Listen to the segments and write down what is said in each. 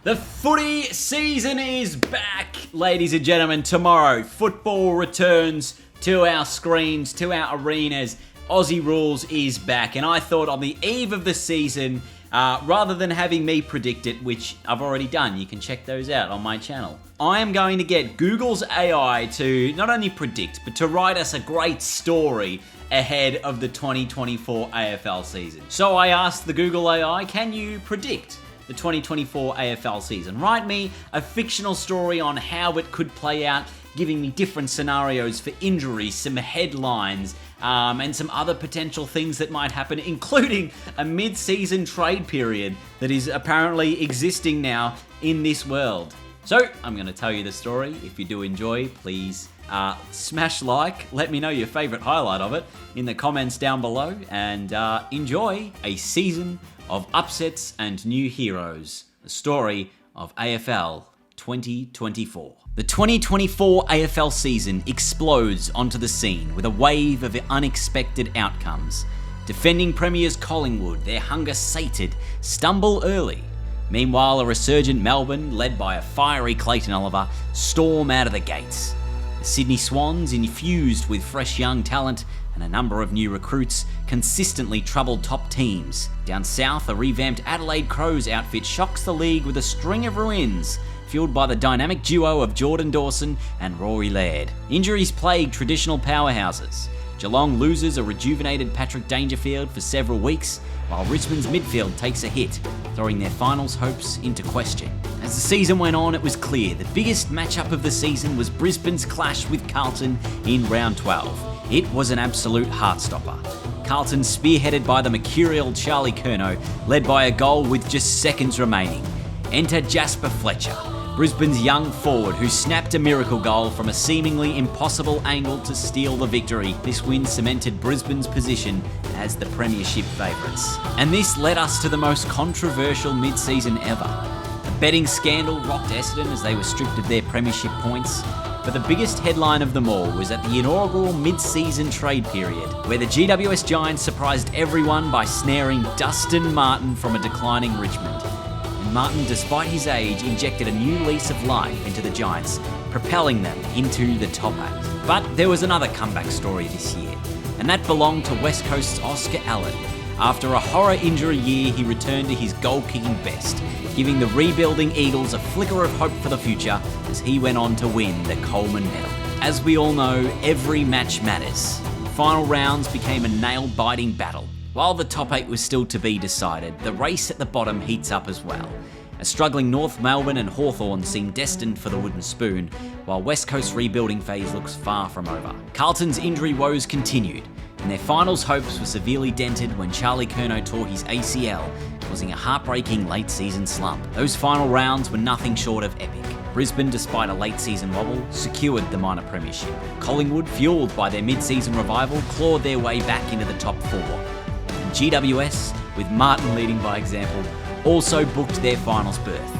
The footy season is back, ladies and gentlemen. Tomorrow, football returns to our screens, to our arenas. Aussie Rules is back, and I thought on the eve of the season, rather than having me predict it, which I've already done, you can check those out on my channel, I am going to get Google's AI to not only predict, but to write us a great story ahead of the 2024 AFL season. So I asked the Google AI, can you predict the 2024 AFL season? Write me a fictional story on how it could play out, giving me different scenarios for injuries, some headlines, and some other potential things that might happen, including a mid-season trade period that is apparently existing now in this world. So, I'm going to tell you the story. If you do enjoy, please smash like, let me know your favourite highlight of it in the comments down below, and enjoy a season of upsets and new heroes, the story of AFL 2024. The 2024 AFL season explodes onto the scene with a wave of unexpected outcomes. Defending premiers Collingwood, their hunger sated, stumble early. Meanwhile, a resurgent Melbourne, led by a fiery Clayton Oliver, storm out of the gates. The Sydney Swans, infused with fresh young talent and a number of new recruits, consistently troubled top teams. Down south, a revamped Adelaide Crows outfit shocks the league with a string of ruins, fueled by the dynamic duo of Jordan Dawson and Rory Laird. Injuries plague traditional powerhouses. Geelong loses a rejuvenated Patrick Dangerfield for several weeks, while Richmond's midfield takes a hit, throwing their finals hopes into question. As the season went on, it was clear the biggest matchup of the season was Brisbane's clash with Carlton in round 12. It was an absolute heartstopper. Carlton, spearheaded by the mercurial Charlie Curnow, led by a goal with just seconds remaining. Enter Jasper Fletcher, Brisbane's young forward, who snapped a miracle goal from a seemingly impossible angle to steal the victory. This win cemented Brisbane's position as the premiership favourites. And this led us to the most controversial mid-season ever. A betting scandal rocked Essendon as they were stripped of their premiership points. But the biggest headline of them all was at the inaugural mid-season trade period, where the GWS Giants surprised everyone by snaring Dustin Martin from a declining Richmond. And Martin, despite his age, injected a new lease of life into the Giants, propelling them into the top 8. But there was another comeback story this year, and that belonged to West Coast's Oscar Allen. After a horror injury year, he returned to his goal-kicking best, giving the rebuilding Eagles a flicker of hope for the future as he went on to win the Coleman Medal. As we all know, every match matters. The final rounds became a nail-biting battle. While the top 8 was still to be decided, the race at the bottom heats up as well. A struggling North Melbourne and Hawthorn seem destined for the wooden spoon, while West Coast's rebuilding phase looks far from over. Carlton's injury woes continued, and their finals hopes were severely dented when Charlie Curnow tore his ACL, causing a heartbreaking late-season slump. Those final rounds were nothing short of epic. Brisbane, despite a late-season wobble, secured the minor premiership. Collingwood, fueled by their mid-season revival, clawed their way back into the top 4. And GWS, with Martin leading by example, also booked their finals berth.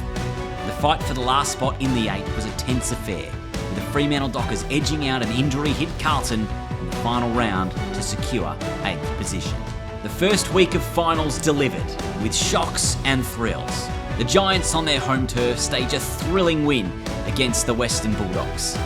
The fight for the last spot in the 8 was a tense affair, with the Fremantle Dockers edging out an injury-hit Carlton in the final round to secure 8th position. The first week of finals delivered, with shocks and thrills. The Giants on their home turf stage a thrilling win against the Western Bulldogs.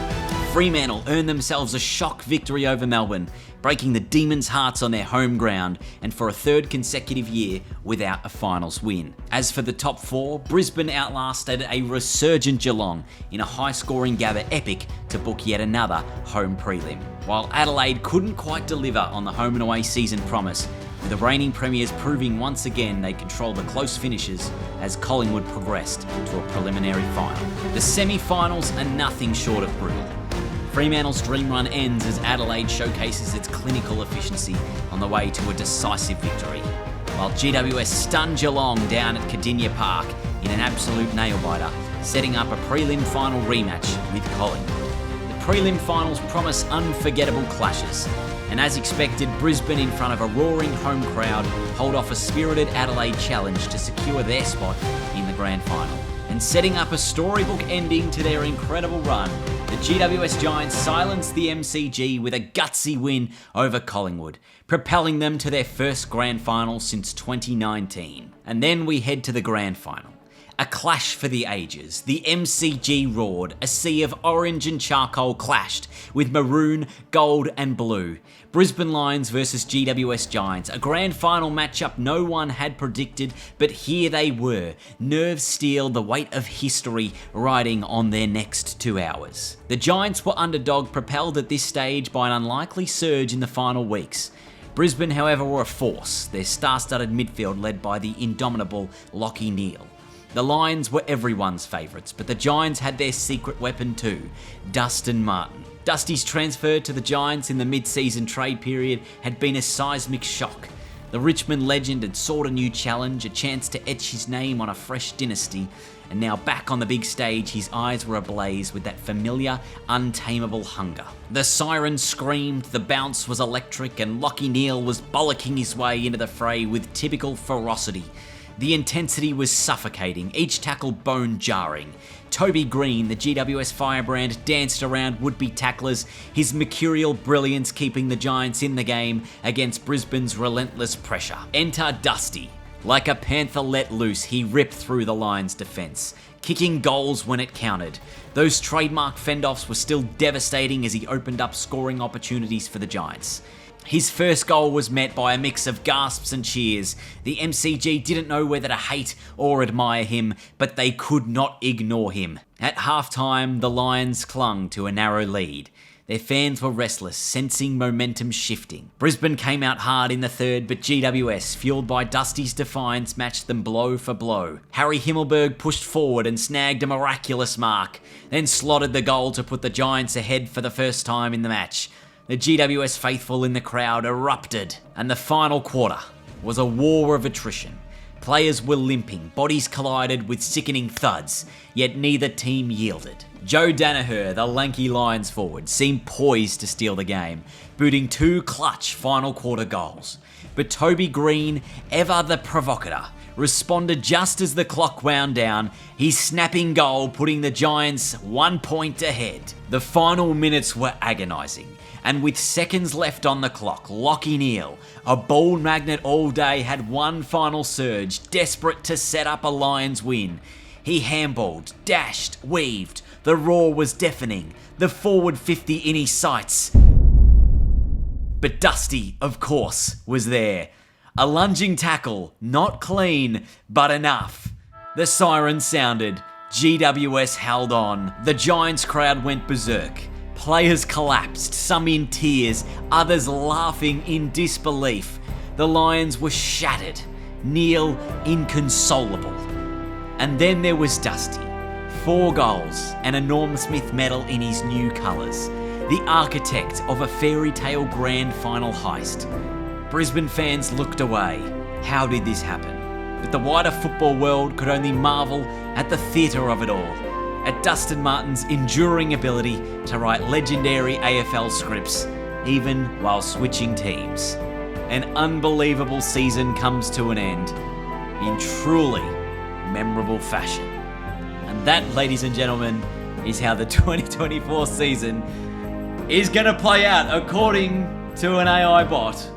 Fremantle earned themselves a shock victory over Melbourne, breaking the Demons' hearts on their home ground, and for a third consecutive year without a finals win. As for the top 4, Brisbane outlasted a resurgent Geelong in a high-scoring Gabba epic to book yet another home prelim. While Adelaide couldn't quite deliver on the home and away season promise, with the reigning premiers proving once again they controlled the close finishes as Collingwood progressed to a preliminary final. The semi-finals are nothing short of brutal. Fremantle's dream run ends as Adelaide showcases its clinical efficiency on the way to a decisive victory, while GWS stunned Geelong down at Cardinia Park in an absolute nail-biter, setting up a prelim final rematch with Collingwood. The prelim finals promise unforgettable clashes, and as expected, Brisbane, in front of a roaring home crowd, hold off a spirited Adelaide challenge to secure their spot in the grand final. And setting up a storybook ending to their incredible run, the GWS Giants silenced the MCG with a gutsy win over Collingwood, propelling them to their first grand final since 2019. And then we head to the grand final. A clash for the ages. The MCG roared. A sea of orange and charcoal clashed with maroon, gold and blue. Brisbane Lions versus GWS Giants. A grand final matchup no one had predicted, but here they were. Nerve steel, the weight of history riding on their next 2 hours. The Giants were underdog, propelled at this stage by an unlikely surge in the final weeks. Brisbane, however, were a force, their star-studded midfield led by the indomitable Lachie Neale. The Lions were everyone's favourites, but the Giants had their secret weapon too, Dustin Martin. Dusty's transfer to the Giants in the mid-season trade period had been a seismic shock. The Richmond legend had sought a new challenge, a chance to etch his name on a fresh dynasty, and now back on the big stage, his eyes were ablaze with that familiar, untamable hunger. The siren screamed, the bounce was electric, and Lachie Neale was bollocking his way into the fray with typical ferocity. The intensity was suffocating, each tackle bone-jarring. Toby Green, the GWS firebrand, danced around would-be tacklers, his mercurial brilliance keeping the Giants in the game against Brisbane's relentless pressure. Enter Dusty. Like a panther let loose, he ripped through the Lions' defence, kicking goals when it counted. Those trademark fend-offs were still devastating as he opened up scoring opportunities for the Giants. His first goal was met by a mix of gasps and cheers. The MCG didn't know whether to hate or admire him, but they could not ignore him. At halftime, the Lions clung to a narrow lead. Their fans were restless, sensing momentum shifting. Brisbane came out hard in the third, but GWS, fueled by Dusty's defiance, matched them blow for blow. Harry Himmelberg pushed forward and snagged a miraculous mark, then slotted the goal to put the Giants ahead for the first time in the match. The GWS faithful in the crowd erupted, and the final quarter was a war of attrition. Players were limping, bodies collided with sickening thuds, yet neither team yielded. Joe Danaher, the lanky Lions forward, seemed poised to steal the game, booting 2 clutch final quarter goals. But Toby Green, ever the provocateur, responded just as the clock wound down, his snapping goal putting the Giants 1 point ahead. The final minutes were agonising, and with seconds left on the clock, Lachie Neale, a ball magnet all day, had one final surge, desperate to set up a Lions win. He handballed, dashed, weaved. The roar was deafening, the forward 50 in his sights. But Dusty, of course, was there. A lunging tackle, not clean, but enough. The siren sounded. GWS held on. The Giants crowd went berserk. Players collapsed, some in tears, others laughing in disbelief. The Lions were shattered. Neale inconsolable. And then there was Dusty. 4 goals and a Norm Smith medal in his new colours. The architect of a fairy tale grand final heist. Brisbane fans looked away. How did this happen? But the wider football world could only marvel at the theatre of it all. At Dustin Martin's enduring ability to write legendary AFL scripts, even while switching teams. An unbelievable season comes to an end in truly memorable fashion. And that, ladies and gentlemen, is how the 2024 season is going to play out according to an AI bot.